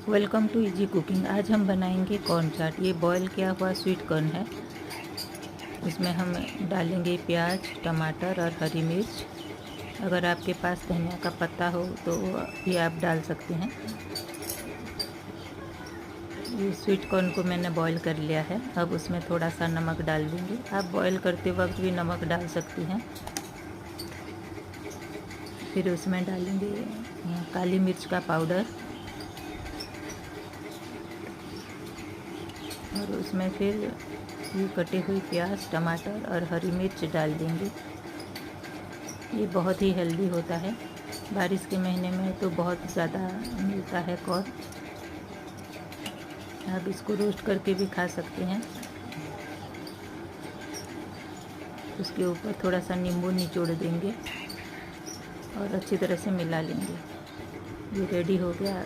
Welcome to easy cooking. आज हम बनाएंगे कॉर्न चाट। ये बॉयल किया हुआ स्वीट कॉर्न है। इसमें हम डालेंगे प्याज, टमाटर और हरी मिर्च। अगर आपके पास धनिया का पत्ता हो तो ये आप डाल सकते हैं। ये स्वीट कॉर्न को मैंने बॉईल कर लिया है। अब उसमें थोड़ा सा नमक डाल देंगे। आप बॉईल करते वक्त भी नमक डाल सकती हैं। फिर उसमें डालेंगे काली मिर्च का पाउडर और उसमें फिर ये कटे हुए प्याज, टमाटर और हरी मिर्च डाल देंगे। ये बहुत ही हेल्दी होता है। बारिश के महीने में तो बहुत ज़्यादा मिलता है कॉर्न। आप इसको रोस्ट करके भी खा सकते हैं। उसके ऊपर थोड़ा सा नींबू निचोड़ देंगे और अच्छी तरह से मिला लेंगे। ये रेडी हो गया।